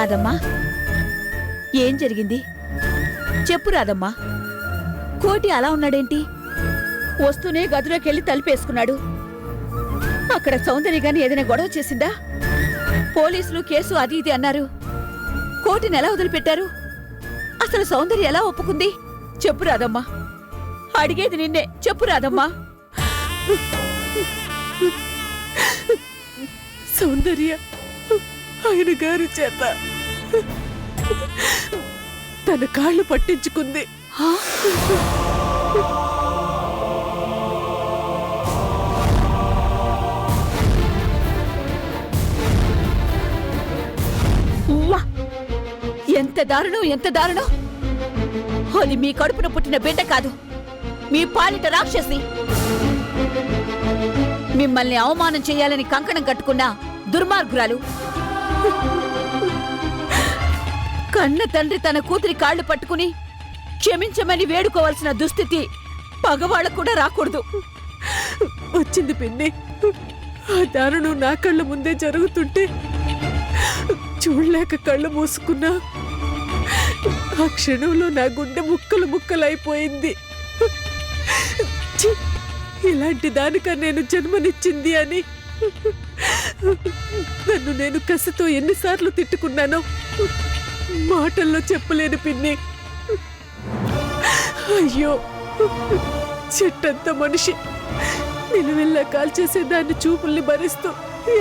రాదమ్మా, ఏం జరిగింది చెప్పు రాదమ్మా. కోటి అలా ఉన్నాడేంటి? వస్తూనే గదిలోకెళ్ళి తలుపేసుకున్నాడు. అక్కడ సౌందర్యగాని ఏదైనా గొడవ చేసిందా? పోలీసులు కేసు అది ఇది అన్నారు. కోటిని ఎలా వదిలిపెట్టారు? అసలు సౌందర్య ఎలా ఒప్పుకుంది? చెప్పు రాదమ్మా, అడిగేది నిన్నే, చెప్పు రాదమ్మా. సౌందర్య ఆయన గారి చేత తన కాళ్ళు పట్టించుకుంది. ఎంత దారుణం, ఎంత దారుణం! అది మీ కడుపున పుట్టిన బిడ్డ కాదు, మీ పాలిట రాక్షసి. మిమ్మల్ని అవమానం చేయాలని కంకణం కట్టుకున్న దుర్మార్గురాలు. కన్న తండ్రి తన కూతురి కాళ్లు పట్టుకుని క్షమించమని వేడుకోవాల్సిన దుస్థితి పగవాళ్ళకు కూడా రాకూడదు. వచ్చింది పిన్ని. ఆ దారుణం నా కళ్ళ ముందే జరుగుతుంటే చూడలేక కళ్ళు మూసుకున్నా. ఆ క్షణంలో నా గుండె ముక్కలు ముక్కలైపోయింది. ఇలాంటి దానికా నేను జన్మనిచ్చింది అని నన్ను నేను కసితో ఎన్నిసార్లు తిట్టుకున్నానో మాటల్లో చెప్పలేను పిన్ని. అయ్యో, చెట్టంత మనిషి నిలువెల్లా కాల్చేసే దాన్ని చూపుల్ని భరిస్తూ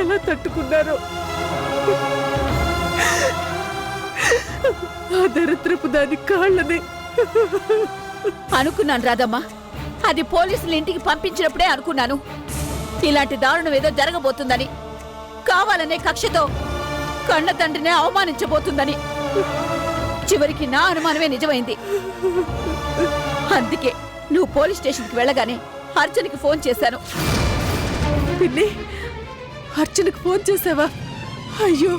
ఎలా తట్టుకున్నారో. ఆ దరిద్రపు దాని కాళ్ళని అనుకున్నాను రాదమ్మా, అది పోలీసులు ఇంటికి పంపించినప్పుడే అనుకున్నాను ఇలాంటి దారుణం ఏదో జరగబోతుందని. కావాలనే కక్షతో కన్న తండ్రినే అవమానించబోతుందని. చివరికి నా అనుమానమే నిజమైంది. అందుకే నువ్వు పోలీస్ స్టేషన్కి వెళ్ళగానే అర్చనకి ఫోన్ చేశాను. పిన్ని, అర్చనకు ఫోన్ చేసావా? అయ్యో,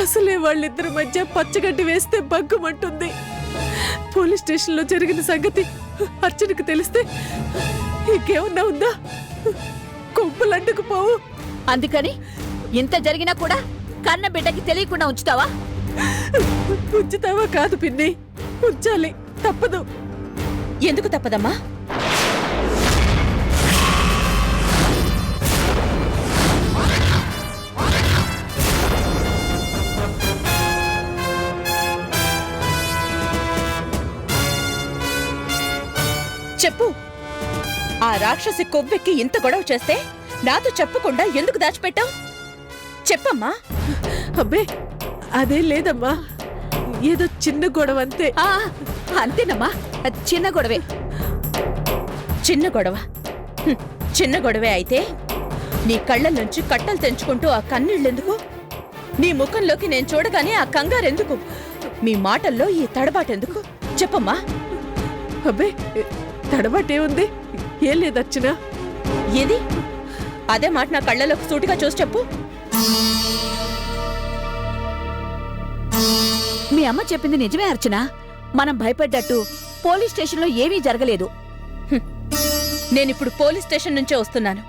అసలే వాళ్ళిద్దరి మధ్య పచ్చగడ్డి వేస్తే బగ్గుమంటుంది. పోలీస్ స్టేషన్లో జరిగిన సంగతి అర్చనకు తెలిస్తే ఇంకేమన్నా ఉందా? కొంపలంటుకు పోవు. అందుకని ఇంత జరిగినా కూడా కన్న బిడ్డకి తెలియకుండా ఉంచుతావా? ఉంచుతావా కాదు పిన్ని, ఉంచాలి, తప్పదు. ఎందుకు తప్పదమ్మా? చెప్పు. ఆ రాక్షసి కొవ్వెక్కి ఇంత గొడవ చేస్తే నాతో చెప్పకుండా ఎందుకు దాచిపెట్టావు? చెప్పమ్మా. అబ్బే, అదేం లేదమ్మా, ఏదో చిన్న గొడవ అంతే. అంతేనమ్మా, చిన్న గొడవే. చిన్న గొడవ? చిన్న గొడవే అయితే నీ కళ్ళ నుంచి కట్టలు తెంచుకుంటూ ఆ కన్నీళ్ళెందుకు? నీ ముఖంలోకి నేను చూడగానే ఆ కంగారెందుకు? మీ మాటల్లో ఈ తడబాటెందుకు? చెప్పమ్మా. అబ్బే, తడబాటే ఉంది, ఏం లేదు అర్చన. ఏది? అదే మాట నా కళ్ళలోకి సూటిగా చూసి చెప్పు. మీ అమ్మ చెప్పింది నిజమే అర్చన. మనం భయపడ్డట్టు పోలీస్ స్టేషన్లో ఏమీ జరగలేదు. నేనిప్పుడు పోలీస్ స్టేషన్ నుంచే వస్తున్నాను.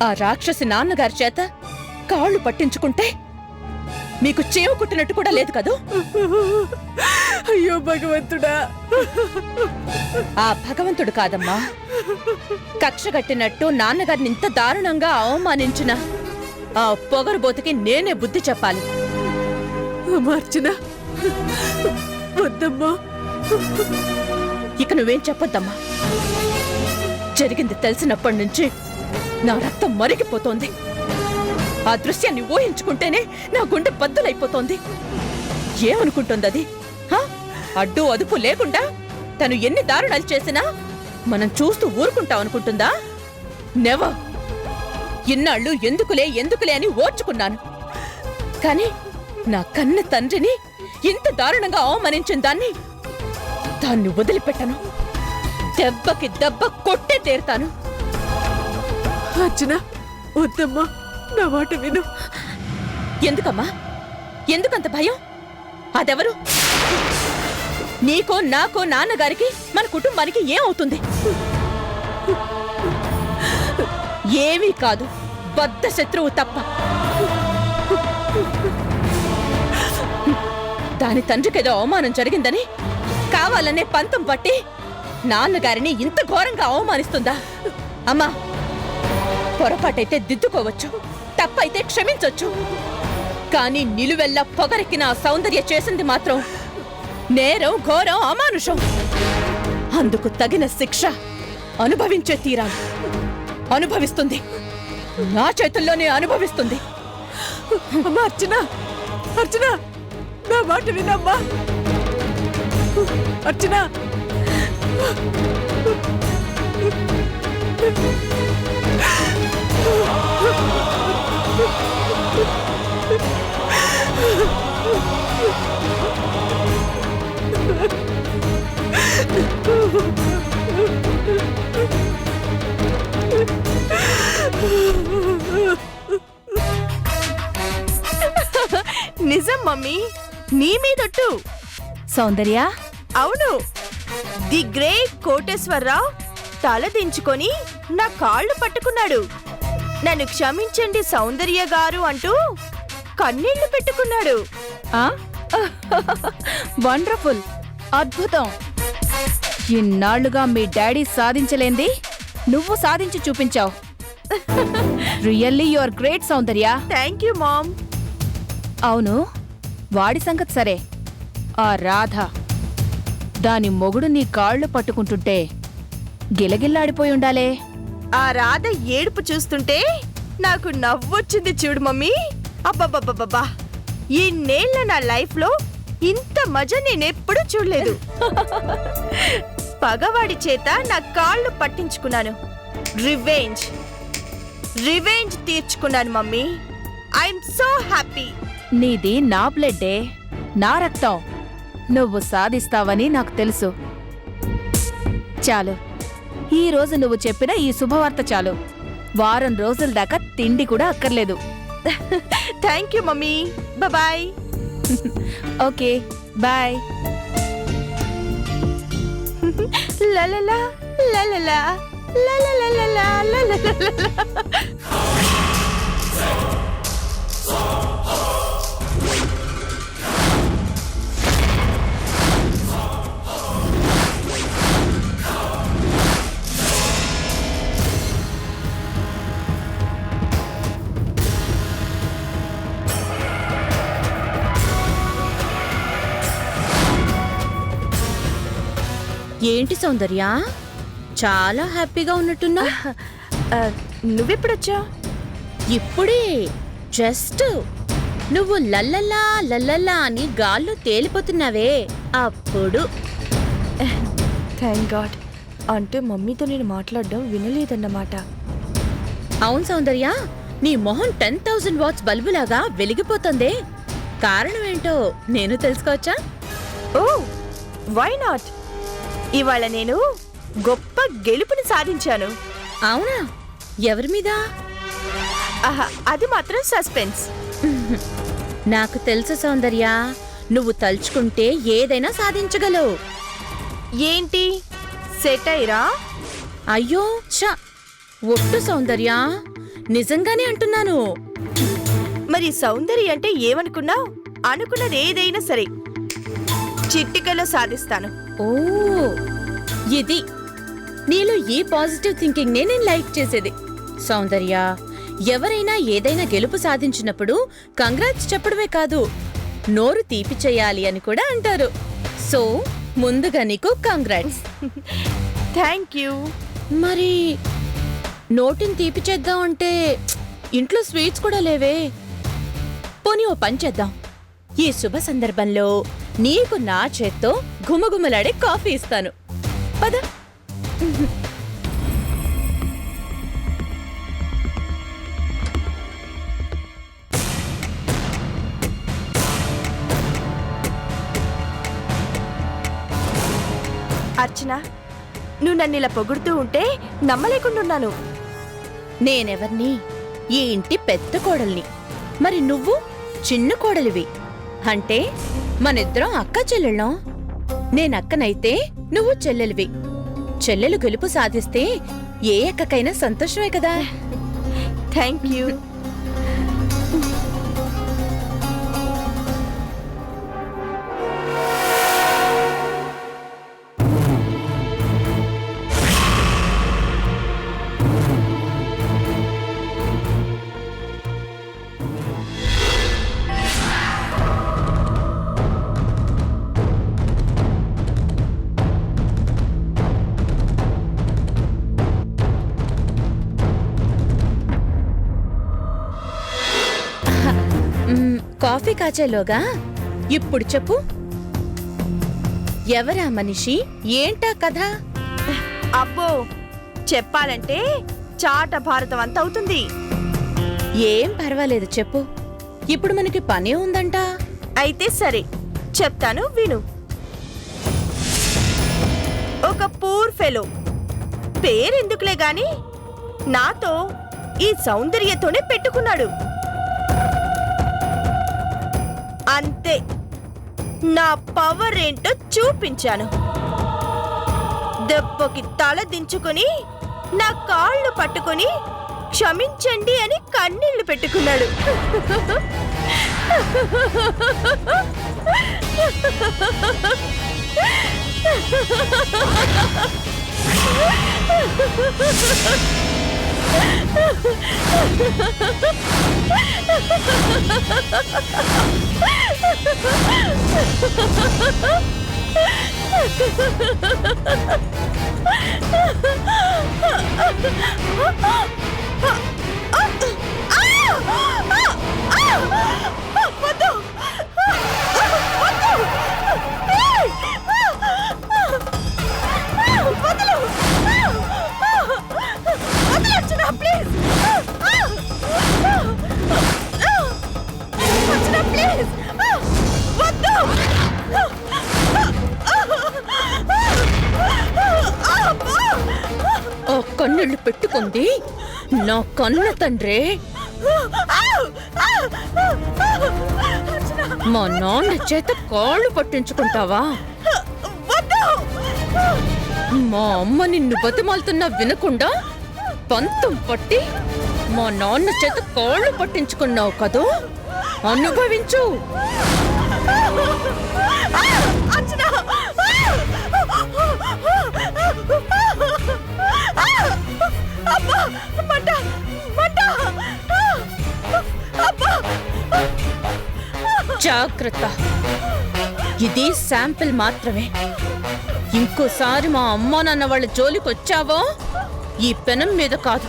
ఆ రాక్షసి నాన్నగారి చేత కాళ్ళు పట్టించుకుంటే మీకు చేవు కుట్టినట్టు కూడా లేదు కదూ? అయ్యో భగవంతుడా! ఆ భగవంతుడు కాదమ్మా, కక్షగట్టినట్టు నాన్నగారిని ఇంత దారుణంగా అవమానించిన ఆ పొగరుబోతుకి నేనే బుద్ధి చెప్పాలి. అర్చన, వద్దమ్మా. ఇక నువ్వేం చెప్పొద్దమ్మా. జరిగింది తెలిసినప్పటి నుంచి నా రక్తం మరిగిపోతోంది. ఆ దృశ్యాన్ని ఊహించుకుంటేనే నా గుండె బద్దలైపోతోంది. ఏమనుకుంటుంది అది? అడ్డు అదుపు లేకుండా తను ఎన్ని దారుణాలు చేసినా మనం చూస్తూ ఊరుకుంటాం అనుకుంటుందా? నెవర్. ఇన్నాళ్ళు ఎందుకులే ఎందుకులే అని ఓర్చుకున్నాను. కాని నా కన్న తండ్రిని ఇంత దారుణంగా అవమానించిన దాన్ని వదిలిపెట్టను. దెబ్బకి దెబ్బ కొట్టే తీరుతాను. అర్చన, వద్దమ్మా, నా మాట విను. ఎందుకమ్మా? ఎందుకంత భయం? అదెవరు? నీకో నాకో నాన్నగారికి మన కుటుంబానికి ఏమవుతుంది? ఏమీ కాదు. బద్ధ శత్రువు తప్ప. దాని తండ్రికేదో అవమానం జరిగిందని కావాలనే పంతం పట్టి నాన్నగారిని ఇంత ఘోరంగా అవమానిస్తుందా? అమ్మా, పొరపాటైతే దిద్దుకోవచ్చు, తప్పైతే క్షమించొచ్చు. కానీ నిలువెల్లా పొగరెక్కిన ఆ సౌందర్య చేసింది మాత్రం నేరం, ఘోరం, అమానుషం. అందుకు తగిన శిక్ష అనుభవించే తీరాలి. అనుభవిస్తుంది, నా చేతుల్లోనే అనుభవిస్తుంది. అమ్మా అర్చన, అర్చన, నా మాట వినమ్మా. అర్చన, నిజం మమ్మీ, నీ మీదొట్టు. సౌందర్య, అవును, ది గ్రేట్ కోటేశ్వరరావు తల దించుకొని నా కాళ్ళు పట్టుకున్నాడు. నన్ను క్షమించండి సౌందర్య గారు అంటూ కన్నీళ్లు పెట్టుకున్నాడు. వండర్ఫుల్, అద్భుతం. ఇన్నాళ్లుగా మీ డాడీ సాధించలేంది నువ్వు సాధించి చూపించావు. Really you are great Soundarya. Thank you ma'am. అవును, వాడి సంగతి సరే. ఆ రాధ, దాని మొగుడు నీ కాళ్ళు పట్టుకుంటుంటే గిలగిల్లాడిపోయి ఉండాలే. ఆ రాధ ఏడుపు చూస్తుంటే నాకు నవ్వొచ్చింది చూడు మమ్మీ. అబ్బబ్బబ్బబ్బా, ఇన్నేళ్ల నా లైఫ్ లో ఇంత మజా నేనెప్పుడూ చూడలేదు. పగవాడి చేత నా కాళ్ళు పట్టించుకున్నాను. రివెంజ్ రివెంజ్ తీర్చుకున్నాను మమ్మీ. I'm so happy. నీది నా బ్లడ్డే, నా రక్తం. నువ్వు సాధిస్తావని నాకు తెలుసు. చాలు, ఈ రోజు నువ్వు చెప్పిన ఈ శుభవార్త చాలు. వారం రోజుల దాకా తిండి కూడా అక్కర్లేదు. Thank you mummy. Bye. Okay, bye. లలలా లలలా లలలా లలలా. ఏంటి సౌందర్య, చాలా హ్యాపీగా ఉన్నట్టున్నా? నువ్వెప్పుడొచ్చా? ఇప్పుడే జస్ట్ నువ్వు లల్లల్లా లల్లల్లా అని గాల్లో తేలిపోతున్నావే అప్పుడు. Thank God. అంటే మమ్మీతో నేను మాట్లాడడం వినలేదన్నమాట. అవును సౌందర్య, నీ మొహం 10,000 వాట్స్ బల్బులాగా వెలిగిపోతుందే. కారణం ఏంటో నేను తెలుసుకోవచ్చా? ఓ, వై నాట్? ఇవాళ నేను గొప్ప గెలుపుని సాధించాను. అవునా? ఎవరి మీద? ఆహా, అది మాత్రం సస్పెన్స్. నాకు తెలుసు సౌందర్య, నువ్వు తలుచుకుంటే ఏదైనా సాధించగలవు. ఏంటి సెటైరా? అయ్యో చ, ఒట్టు సౌందర్య, నిజంగానే అంటున్నాను. మరి సౌందర్య అంటే ఏమనుకున్నావు? అనుకున్నది ఏదైనా సరే చిట్టికలో సాధిస్తాను. ఓ, ఇది నీలో ఈ పాజిటివ్ థింకింగ్ నే నేను లైక్ చేసేది. సౌందర్య, ఎవరైనా ఏదైనా గెలుపు సాధించినప్పుడు కంగ్రాట్స్ చెప్పడమే కాదు, నోరు తీపి చేయాలి అని కూడా అంటారు. సో ముందుగా నీకు కంగ్రాట్స్. Thank you. మరి నోటిని తీపి చేద్దాం అంటే ఇంట్లో స్వీట్స్ కూడా లేవే. పోనీ ఓ పని చేద్దాం. ఈ శుభ సందర్భంలో నీకు నా చేత్తో గుమగుమలాడే కాఫీ ఇస్తాను. పద. అర్చన, నువ్వు నన్ను ఇలా పొగుడుతూ ఉంటే నమ్మలేకుంటున్నాను. నేనెవర్ని? ఈ ఇంటి పెద్ద కోడల్ని. మరి నువ్వు చిన్న కోడలివి. అంటే మనిద్దరం అక్క చెల్లెళ్ళం. నేనక్కనైతే నువ్వు చెల్లెలివి. చెల్లెలు గెలుపు సాధిస్తే ఏ అక్కకైనా సంతోషమే కదా. Thank you. కాఫీ కాచేలోగా ఇప్పుడు చెప్పు, ఎవరా మనిషి, ఏంటా కథ? అబ్బో, చెప్పాలంటే చాట భారతం అంత అవుతుంది. ఏం పర్వాలేదు చెప్పు, ఇప్పుడు మనకి పని ఉందంట. అయితే సరే చెప్తాను విను. ఒక పూర్ ఫెలో, పేరెందుకులే గాని నాతో ఈ సౌందర్యతోనే పెట్టుకున్నాడు. అంతే, నా పవర్ ఏంటో చూపించాను. దెబ్బకి తల దించుకుని నా కాళ్ళు పట్టుకుని క్షమించండి అని కన్నీళ్లు పెట్టుకున్నాడు. ఆ కన్నీళ్లు పెట్టుకుంది నా కన్న తండ్రే. మా నాన్న చేత కాళ్ళు పట్టించుకుంటావా? మా అమ్మ నిన్ను బతిమాలుతున్నా వినకుండా పంతం పట్టి మా నాన్న చేత కాళ్ళు పట్టించుకున్నావు కదూ, అనుభవించు. జాగ్రత్త, ఇది శాంపిల్ మాత్రమే. ఇంకోసారి మా అమ్మా నాన్న వాళ్ళ జోలికి వచ్చావో ఈ పెనం మీద కాదు,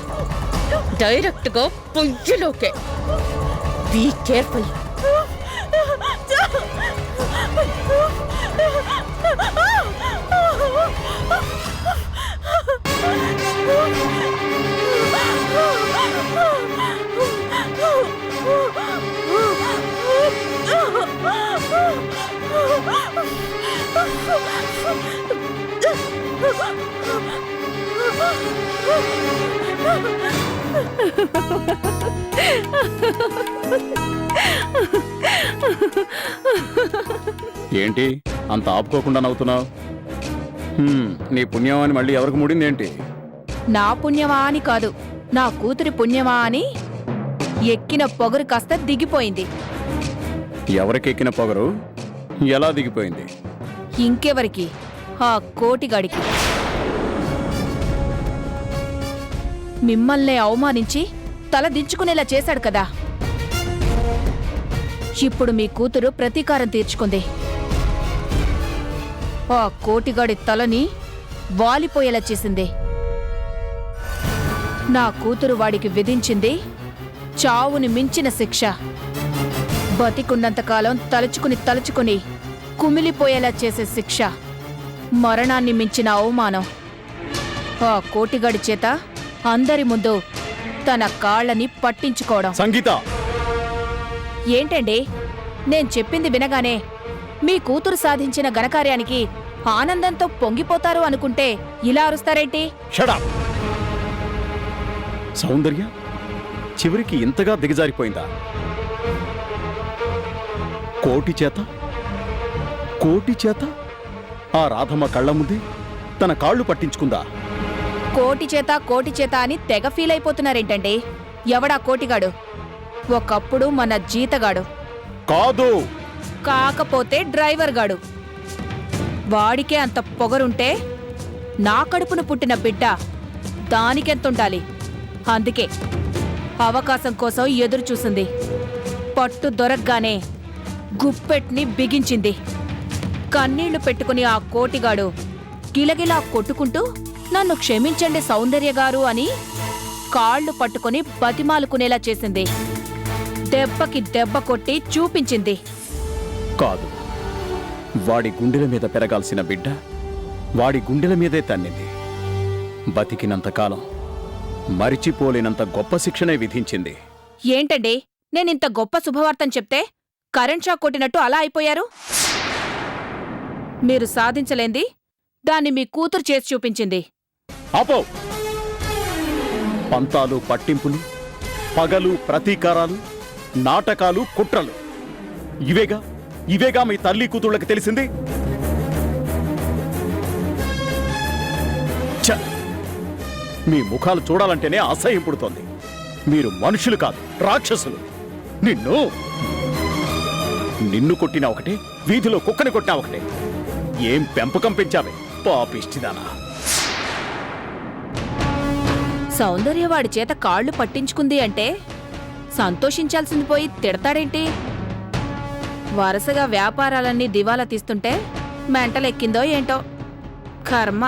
డైరెక్ట్ గా పొయ్యిలోకే. Be careful. ఏంటి అంత ఆపుకోకుండా నవ్వుతున్నావు? నీ పుణ్యం అని మళ్ళీ ఎవరికి ముడిందేంటి? నా పుణ్యమా అని కాదు, నా కూతురి పుణ్యమా అని ఎక్కిన పొగరు కాస్త దిగిపోయింది. ఎవరికెక్కిన పొగరు ఎలా దిగిపోయింది? ఇంకెవరికి? ఆ కోటిగాడికి. మిమ్మల్నే అవమానించి తల దించుకునేలా చేశాడు కదా. ఇప్పుడు మీ కూతురు ప్రతీకారం తీర్చుకుంది. ఆ కోటిగాడి తలని వాలిపోయేలా చేసింది. నా కూతురు వాడికి విధించింది చావుని మించిన శిక్ష. బతికున్నంతకాలం తలుచుకుని కుమిలిపోయేలా చేసే శిక్ష. మరణాన్ని మించిన అవమానం. ఆ కోటిగాడి చేత అందరి ముందు తన కాళ్ళని పట్టించుకోవడం. సంగీత, ఏంటండి, నేను చెప్పింది వినగానే మీ కూతురు సాధించిన ఘనకార్యానికి ఆనందంతో పొంగిపోతారు అనుకుంటే ఇలా అరుస్తారేంటి? Shut up. సౌందర్య చివరికి ఇంతగా దిగజారిపోయిందా? కోటి చేత ఆ రాధమ్మ కళ్ళ ముందే తన కాళ్ళు పట్టించుకుందా? కోటి చేత అని తెగ ఫీల్ అయిపోతున్నారేంటండి? ఎవడా కోటిగాడు? ఒకప్పుడు మన జీతగాడు, కాదు. కాకపోతే డ్రైవర్ గాడు. వాడికే అంత పొగరుంటే నా కడుపున పుట్టిన బిడ్డ దానికెంతుండాలి? అందుకే అవకాశం కోసం ఎదురు చూసింది. పట్టు దొరకగానే గుప్పెట్ని బిగించింది. కన్నీళ్లు పెట్టుకుని ఆ కోటిగాడు గిలగిలా కొట్టుకుంటూ నన్ను క్షమించండి సౌందర్య గారు అని కాళ్ళు పట్టుకుని బతిమాలుకునేలా చేసింది. దెబ్బకి దెబ్బ కొట్టి చూపించింది. కాదు, వాడి గుండెల మీద పెరగాల్సిన బిడ్డ వాడి గుండెల మీదే తన్నింది. బతికినంతకాలం మరిచిపోలేనంత గొప్ప శిక్షనే విధించింది. ఏంటండి, నేనింత గొప్ప శుభవార్తను చెప్తే కరెంట్ షాక్ కొట్టినట్టు అలా అయిపోయారు? మీరు సాధించలేంది దాన్ని మీ కూతురు చేసి చూపించింది. ఆపో! పంతాలు, పట్టింపులు, పగలు, ప్రతీకారాలు, నాటకాలు, కుట్రలు ఇవేగా మీ తల్లి కూతుళ్ళకి తెలిసింది. ఛ! మీ ముఖాలు చూడాలంటేనే అసహ్యం పుడుతోంది. మీరు మనుషులు కాదు, రాక్షసులు. నిన్ను కొట్టినా ఒకటే, వీధిలో కుక్కని కొట్టినా ఒకటే. ఏం పెంపకం పెంచావే పాపిష్టిదానా! సౌందర్య వాడి చేత కాళ్ళు పట్టించుకుంది అంటే సంతోషించాల్సింది పోయి తిడతాడేంటి? వరుసగా వ్యాపారాలన్నీ దివాలా తీస్తుంటే మెంటలెక్కిందో ఏంటో. కర్మ.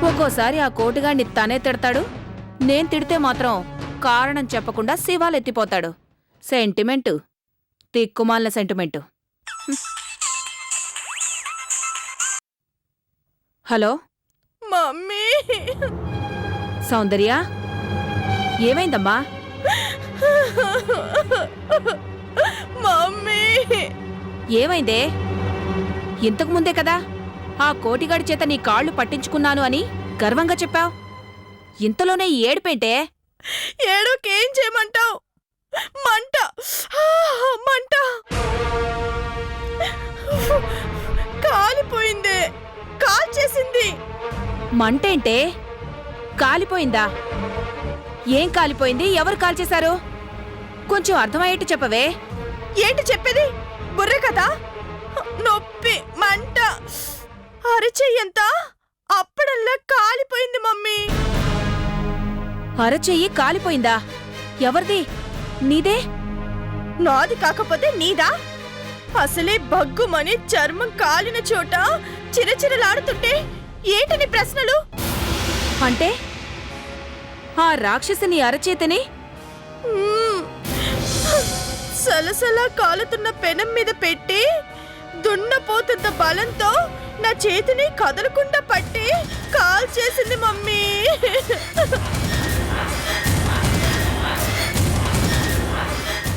ఒక్కోసారి ఆ కోటిగాడిని తనే తిడతాడు, నేను తిడితే మాత్రం కారణం చెప్పకుండా శివాలెత్తిపోతాడు. సెంటిమెంటు, తిక్కుమాలిన సెంటిమెంటు. హలో మమ్మీ, సౌందర్య, ఏమైందమ్మా? మమ్మీ, ఏమైందే? ఇంతకు ముందే కదా ఆ కోటిగాడి చేత నీ కాళ్ళు పట్టించుకున్నాను అని గర్వంగా చెప్పావు. ఇంతలోనే ఈ ఏడుపేంటే? ఏడోకేం చేయమంటావు? మంట, మంట కాలిపోయిందే, కాల్చేసింది. మంటేంటే? కాలిపోయిందా? ఏం కాలిపోయింది? ఎవరు కాల్చేశారు? కొంచెం అర్థమయ్యేట్టు చెప్పవే. ఏంటి చెప్పేది? బుర్ర కదా? నొప్పి, మంట, అరచెయ్యంతా అప్పుడల్లా కాలిపోయింది మమ్మీ. అరచెయ్యి కాలిపోయిందా? ఎవరిది? నీదే? నాది కాకపోతే నీదా? అసలే బగ్గుమని చర్మం కాలిన చోట చిరచిరలాడుతుంటే ఏంటని ప్రశ్నలు? అంటే ఆ రాక్షసిని అరచేతిని సలసలా కాలుతున్న పెనం మీద పెట్టి దున్నపోతున్న బలంతో నా చేతిని కదలకుండా పట్టి